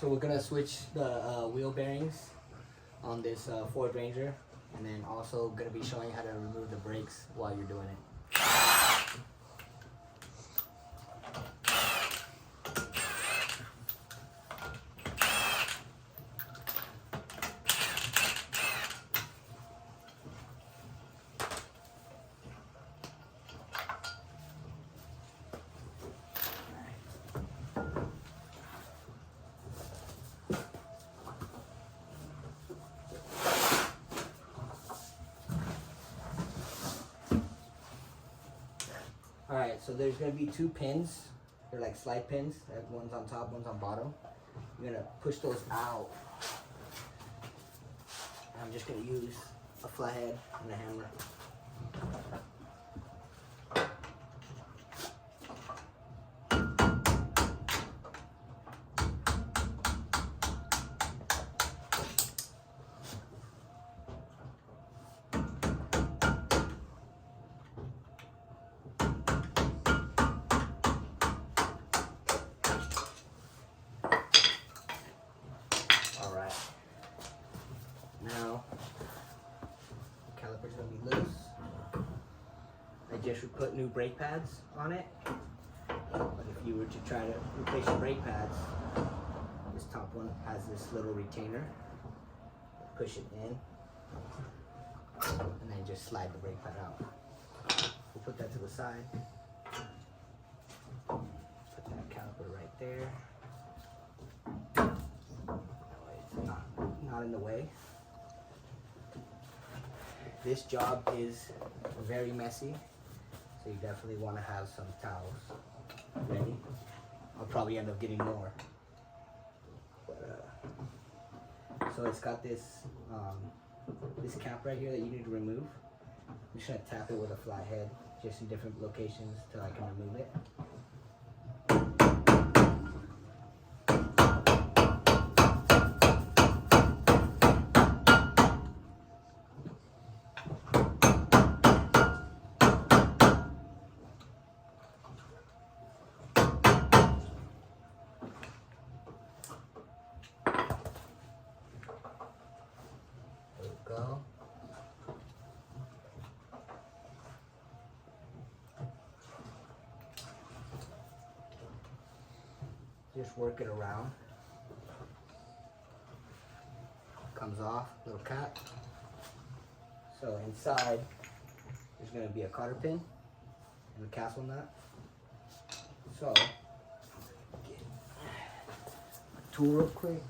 So we're gonna switch the wheel bearings on this Ford Ranger, and then also gonna be showing how to remove the brakes while you're doing it. Alright, so there's going to be two pins. They're like slide pins. One's on top, one's on bottom. You're going to push those out. I'm just going to use a flathead and a hammer. Now, the caliper's going to be loose. I just would put new brake pads on it. But if you were to try to replace your brake pads, this top one has this little retainer. Push it in, and then just slide the brake pad out. We'll put that to the side. Put that caliper right there. That way it's not in the way. This job is very messy, so you definitely want to have some towels ready. I'll probably end up getting more. But, so it's got this this cap right here that you need to remove. I'm just gonna tap it with a flathead, just in different locations till I can remove it. Go. Just work it around. Comes off, little cap. So inside, there's going to be a cotter pin and a castle nut. So, get a tool real quick.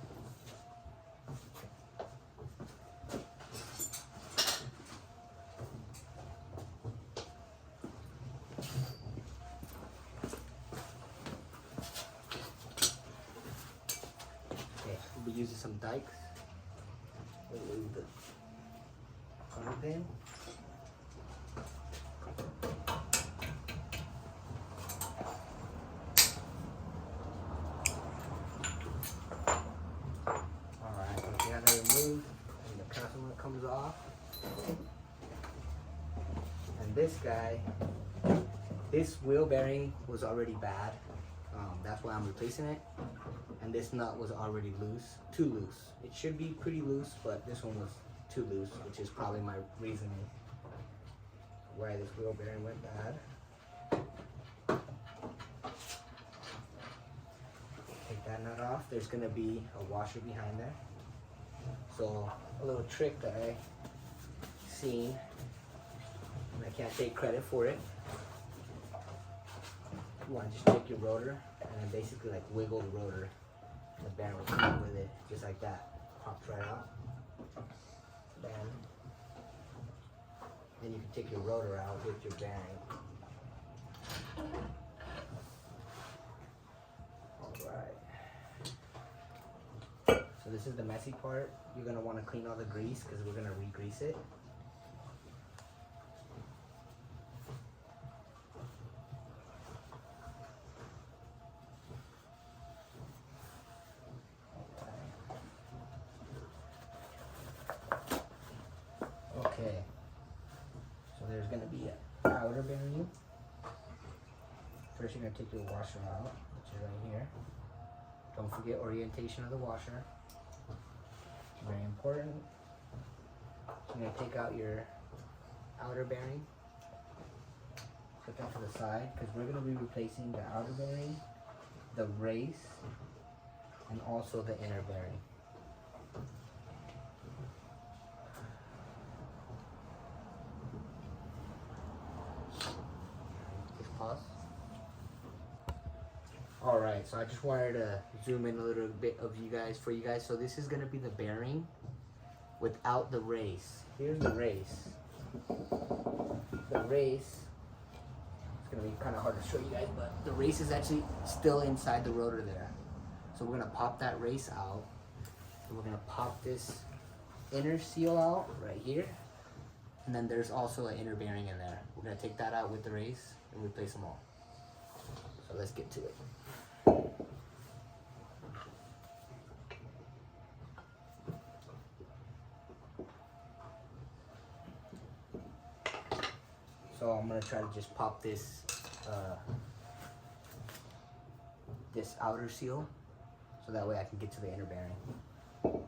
We'll be using some dikes. Remove the cotter pin. Alright, so you have that removed, and the castle nut comes off. And this guy, this wheel bearing was already bad. That's why I'm replacing it. And this nut was already loose, too loose. It should be pretty loose, but this one was too loose, which is probably my reasoning why this wheel bearing went bad. Take that nut off. There's gonna be a washer behind there. So a little trick that I seen, and I can't take credit for it. You want to just take your rotor and then basically like wiggle the rotor. And the bearing will come out with it, just like that. Pops right out. Then you can take your rotor out with your bearing. Alright. So this is the messy part. You're going to want to clean all the grease because we're going to re-grease it. Okay, so there's going to be a outer bearing. First you're going to take your washer out, which is right here. Don't forget orientation of the washer. Very important. I'm going to take out your outer bearing. Put that to the side because we're going to be replacing the outer bearing, the race, and also the inner bearing. Just pause. Alright, so I just wanted to zoom in a little bit of you guys for you guys. So this is going to be the bearing without the race. Here's the race. The race, it's going to be kind of hard to show you guys, but the race is actually still inside the rotor there. So we're going to pop that race out. And we're going to pop this inner seal out right here. And then there's also an inner bearing in there. We're going to take that out with the race and replace them all. So let's get to it. So I'm gonna try to just pop this this outer seal, so that way I can get to the inner bearing. I'm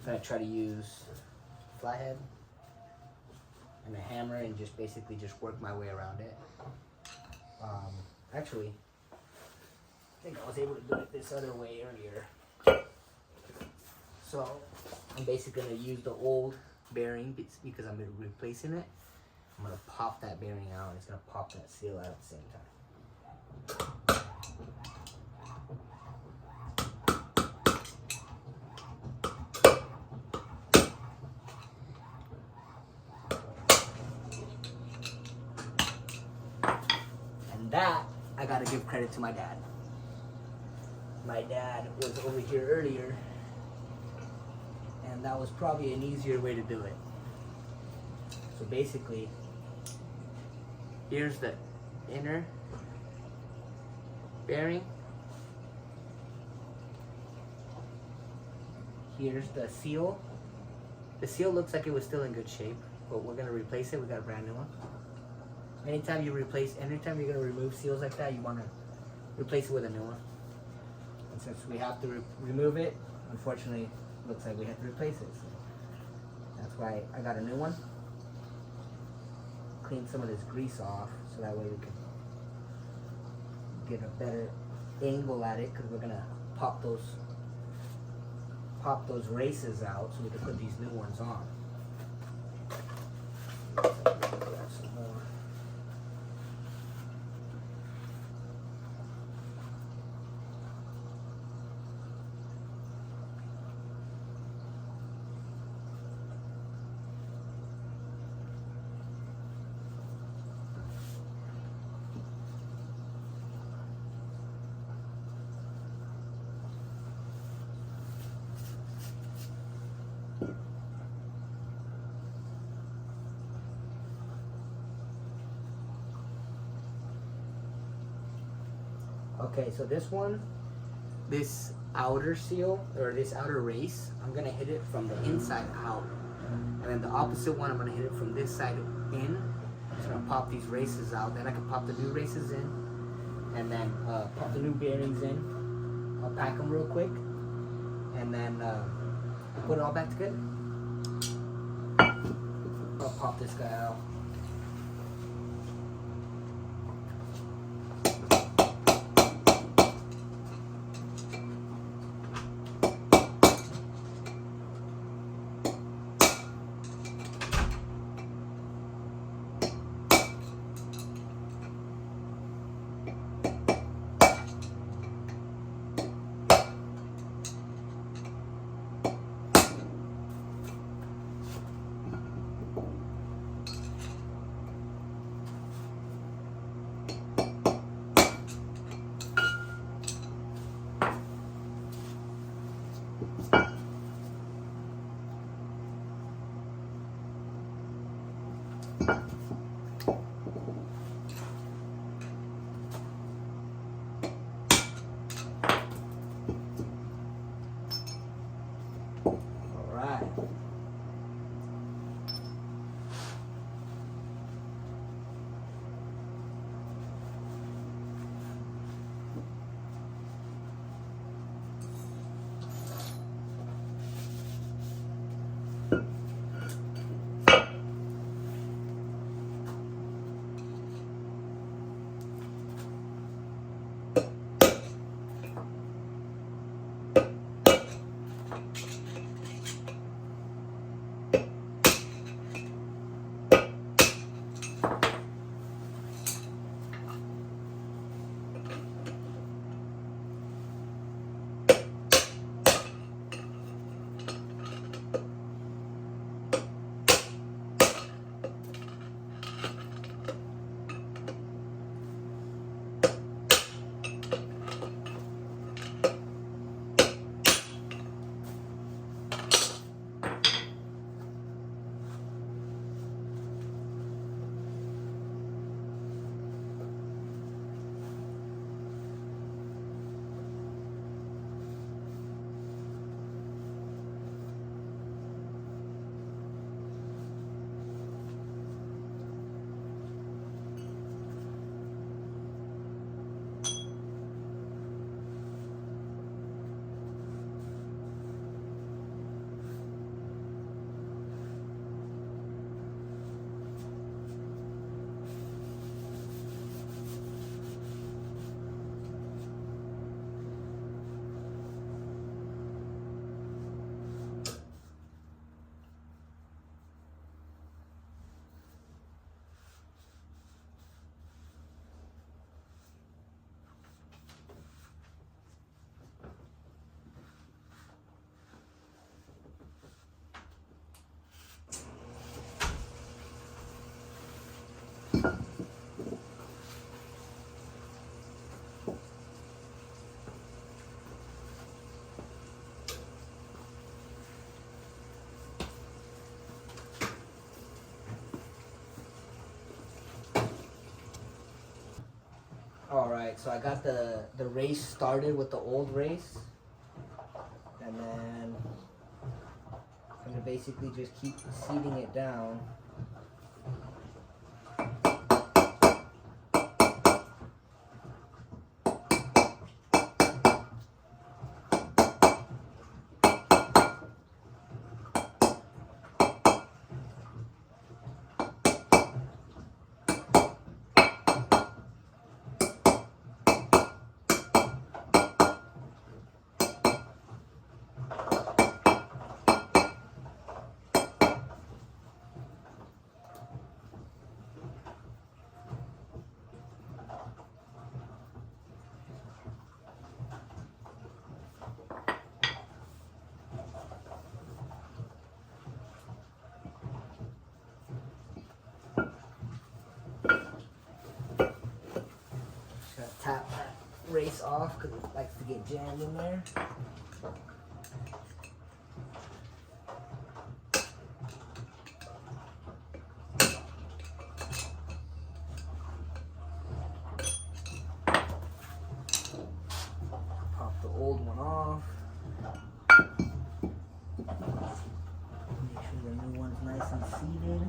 gonna try to use a flathead and a hammer and just basically just work my way around it. Actually, I think I was able to do it this other way earlier. So I'm basically gonna use the old bearing because I'm replacing it. I'm gonna pop that bearing out. It's gonna pop that seal out at the same time. And that I gotta give credit to my dad. My dad was over here earlier, and that was probably an easier way to do it. So basically, here's the inner bearing. Here's the seal. The seal looks like it was still in good shape, but we're gonna replace it. We got a brand new one. Anytime you're gonna remove seals like that, you wanna replace it with a new one. And since we have to remove it, unfortunately, looks like we have to replace it. So that's why I got a new one. Clean some of this grease off so that way we can get a better angle at it, because we're gonna pop those races out so we can put these new ones on. Grab some more. Okay, so this outer seal, or this outer race, I'm gonna hit it from the inside out. And then the opposite one, I'm gonna hit it from this side in. Just gonna pop these races out. Then I can pop the new races in. And then pop the new bearings in. I'll pack them real quick. And then put it all back together. I'll pop this guy out. Alright, so I got the race started with the old race. And then I'm gonna basically just keep seating it down. Tap that race off because it likes to get jammed in there. Pop the old one off. Make sure the new one's nice and seated.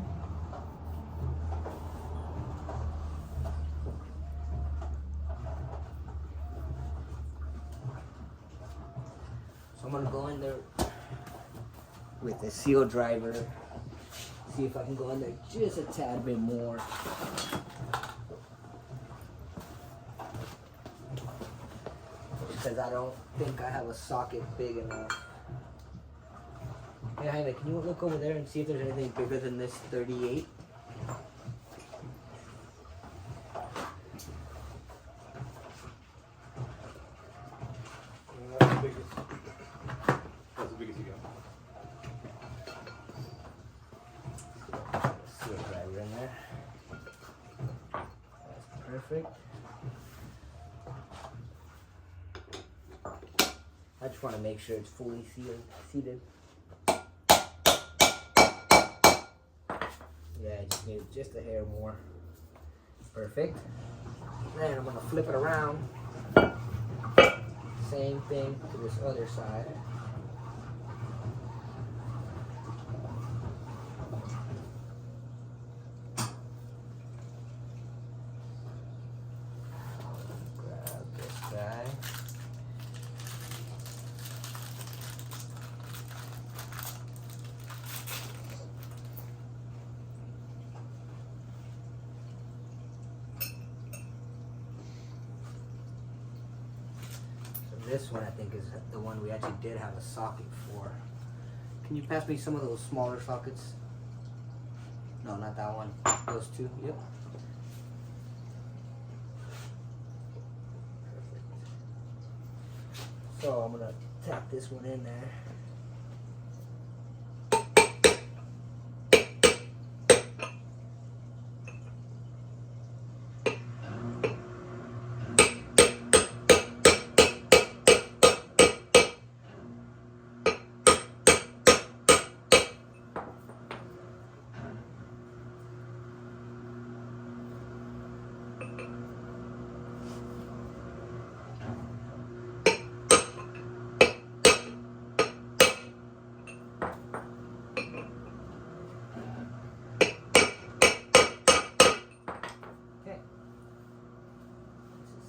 So I'm gonna go in there with the seal driver, see if I can go in there just a tad bit more. Because I don't think I have a socket big enough. Hey Jaime, can you look over there and see if there's anything bigger than this 38? Perfect. I just want to make sure it's fully seated. Yeah, I just need just a hair more. Perfect. Then I'm going to flip it around. Same thing to this other side. This one I think is the one we actually did have a socket for. Can you pass me some of those smaller sockets? No, not that one. Those two, yep. Perfect. So I'm gonna tap this one in there.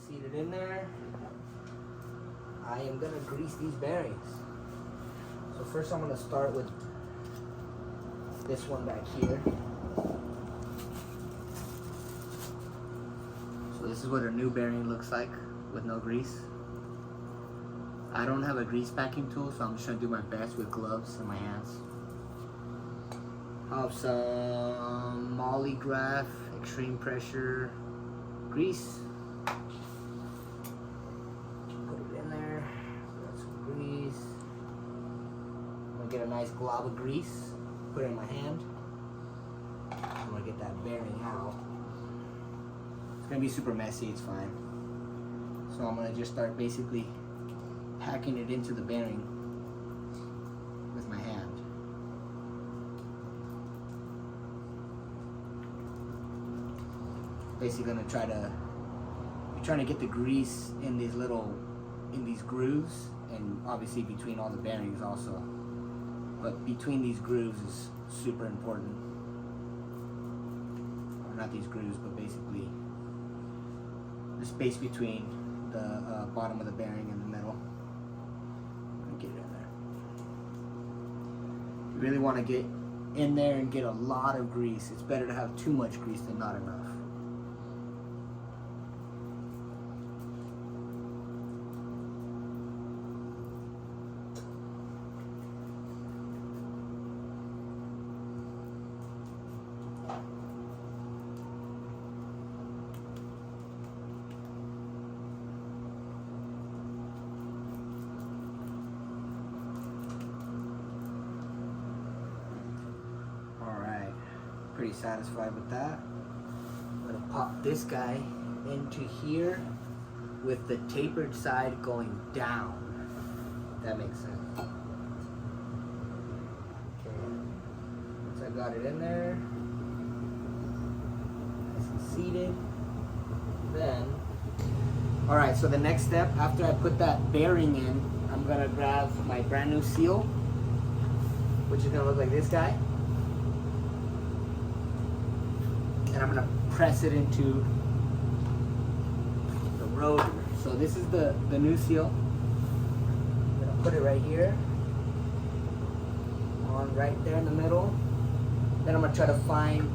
Seated in there. I am gonna grease these bearings. So first I'm gonna start with this one back here. So this is what a new bearing looks like with no grease. I don't have a grease packing tool, so I'm just gonna do my best with gloves in my hands. I have some Mollygraph extreme pressure grease. Get a nice glob of grease, put it in my hand. I'm gonna get that bearing out. It's gonna be super messy, it's fine. So I'm gonna just start basically packing it into the bearing with my hand. Basically gonna try trying to get the grease in these grooves, and obviously between all the bearings also. But between these grooves is super important. Or not these grooves, but basically the space between the bottom of the bearing and the middle. Get it in there. You really want to get in there and get a lot of grease. It's better to have too much grease than not enough. Pretty satisfied with that. I'm gonna pop this guy into here with the tapered side going down. If that makes sense. Okay. Once I got it in there, nice and seated, then, all right, so the next step, after I put that bearing in, I'm gonna grab my brand new seal, which is gonna look like this guy. And I'm gonna press it into the rotor. So this is the new seal. I'm gonna put it right here, on right there in the middle. Then I'm gonna try to find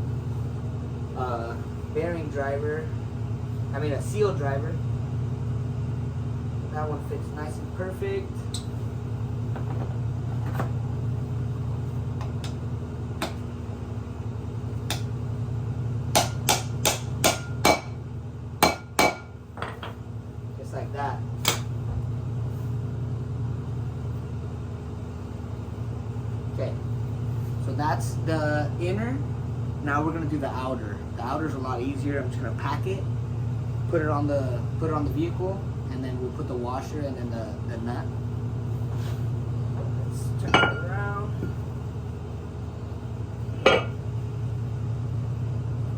a bearing driver, a seal driver. That one fits nice and perfect. Like that. Okay, so that's the inner. Now we're gonna do the outer. The outer's a lot easier. I'm just gonna pack it, put it on the vehicle, and then we'll put the washer and then the nut. Let's turn it around.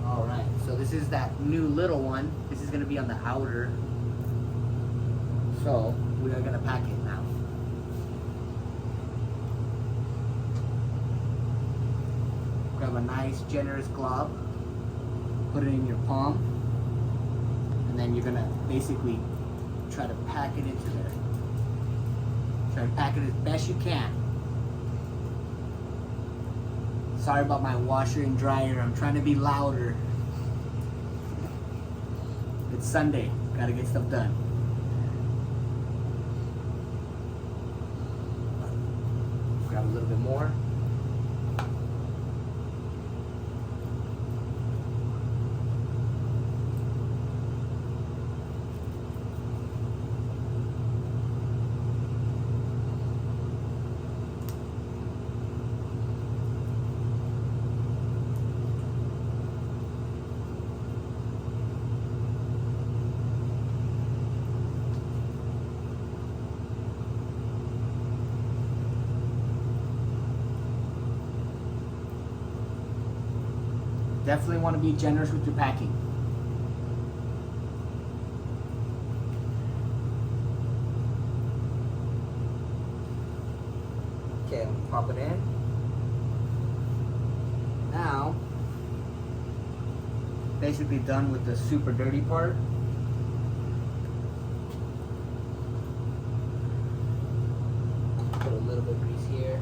All right, so this is that new little one. This is gonna be on the outer. So we are gonna pack it now. Grab a nice generous glob, put it in your palm, and then you're gonna basically try to pack it into there. Try to pack it as best you can. Sorry about my washer and dryer, I'm trying to be louder. It's Sunday, gotta get stuff done. Grab a little bit more. Definitely want to be generous with your packing. Okay, I'm gonna pop it in. Now, basically done with the super dirty part. Put a little bit of grease here.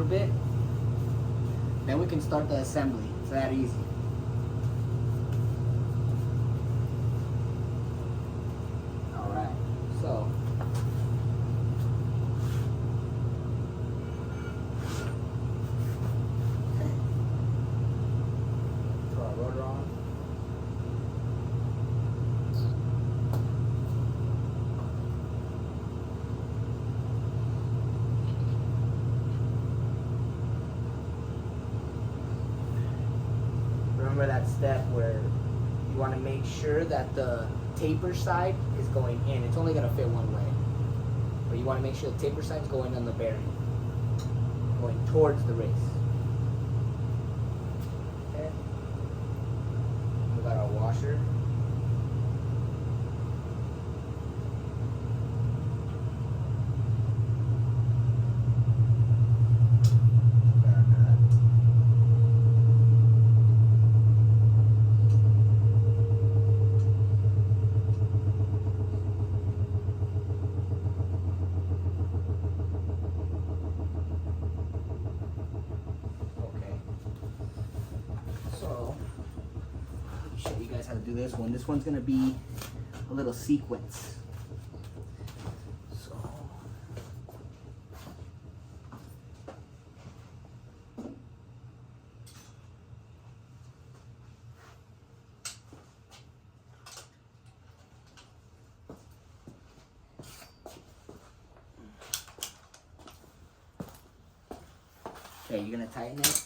Bit, then we can start the assembly. It's that easy. All right, so throw our rotor on. that step where you want to make sure that the taper side is going in. It's only going to fit one way. But you want to make sure the taper side is going on the bearing. Going towards the race. Okay. We got our washer. Show you guys how to do this one. This one's gonna be a little sequence. So okay, you're gonna tighten it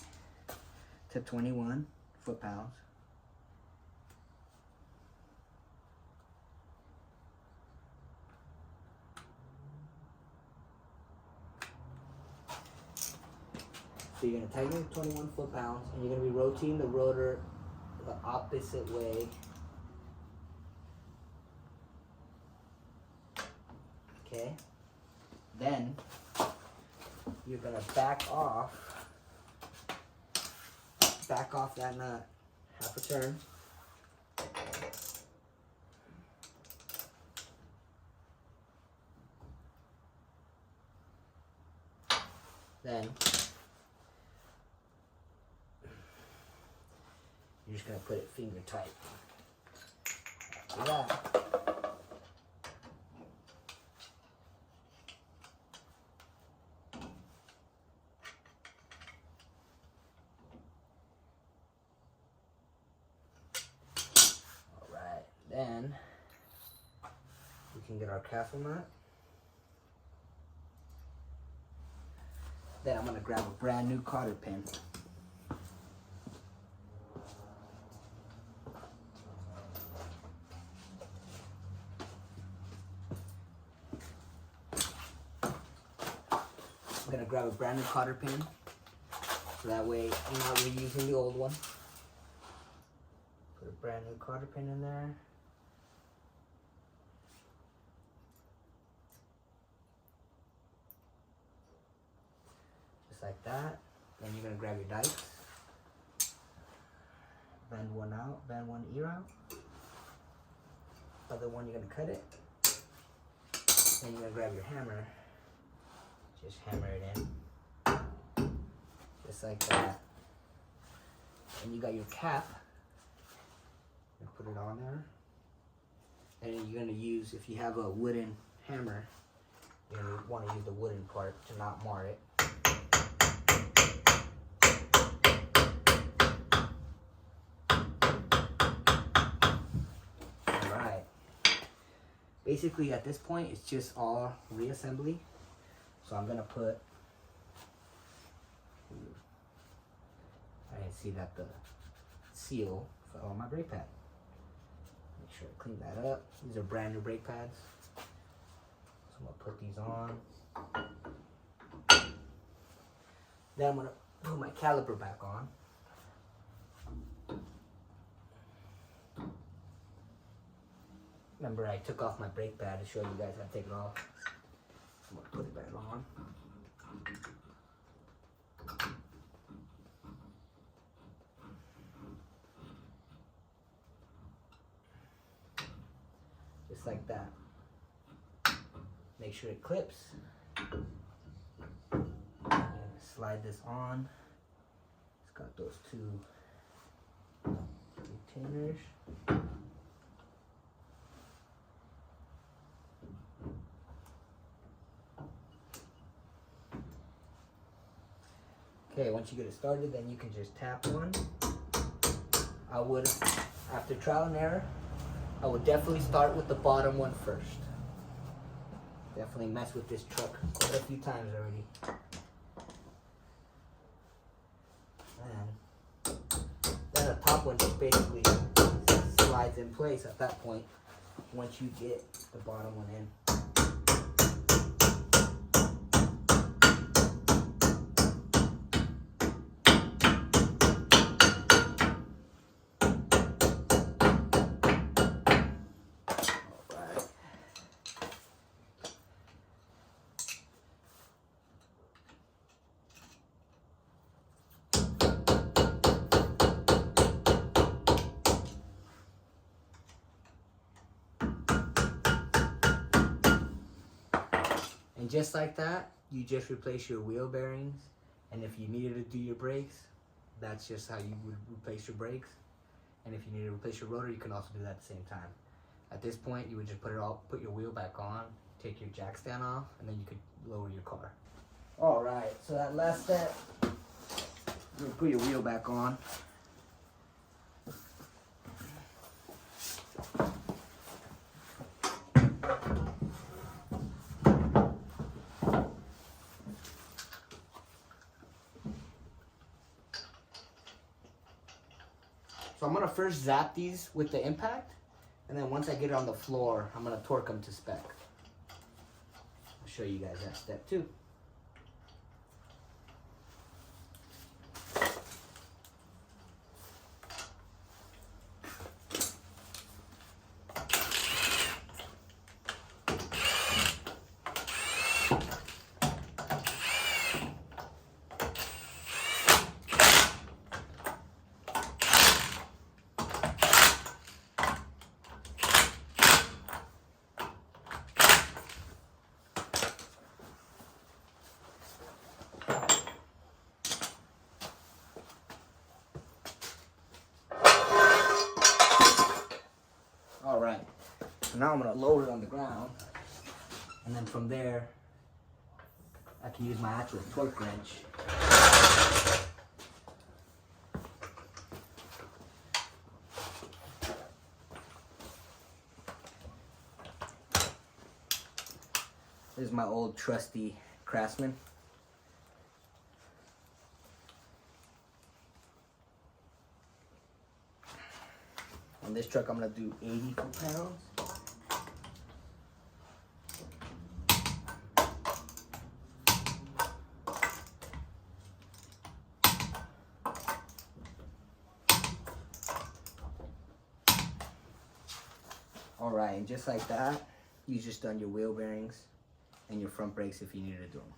to 21 foot-pounds. So you're going to tighten it to 21 foot-pounds, and you're going to be rotating the rotor the opposite way. Okay. Then you're going to back off that nut half a turn. Then you're just going to put it finger tight. Do that. Alright, then we can get our castle nut. Then I'm going to grab a brand new cotter pin. I'm going to grab a brand new cotter pin, so that way I'm not reusing the old one. Put a brand new cotter pin in there. Just like that. Then you're going to grab your dikes. Bend one out, bend one ear out. Other one you're going to cut it. Then you're going to grab your hammer. Just hammer it in. Just like that. And you got your cap. You put it on there. And then you're going to use, if you have a wooden hammer, you're going to want to use the wooden part to not mar it. Alright. Basically at this point it's just all reassembly. So I'm going to put, I didn't see that the seal fell on my brake pad. Make sure I clean that up. These are brand new brake pads. So I'm going to put these on. Then I'm going to put my caliper back on. Remember, I took off my brake pad to show you guys how to take it off. I'm going to put it back on. Just like that. Make sure it clips. And slide this on. It's got those two retainers. Okay, once you get it started, then you can just tap one. I would, after trial and error, I would definitely start with the bottom one first. Definitely mess with this truck quite a few times already. Then the top one basically slides in place at that point once you get the bottom one in. And just like that, you just replace your wheel bearings. And if you needed to do your brakes, that's just how you would replace your brakes. And if you need to replace your rotor, you can also do that at the same time. At this point, you would just put your wheel back on, take your jack stand off, and then you could lower your car. All right, so that last step, you put your wheel back on. So I'm gonna first zap these with the impact, and then once I get it on the floor, I'm gonna torque them to spec. I'll show you guys that step too. All right, so now I'm gonna load it on the ground, and then from there, I can use my actual torque wrench. This is my old trusty Craftsman. On this truck, I'm gonna do 80 foot-pounds. All right, and just like that, you just done your wheel bearings and your front brakes if you needed to do them.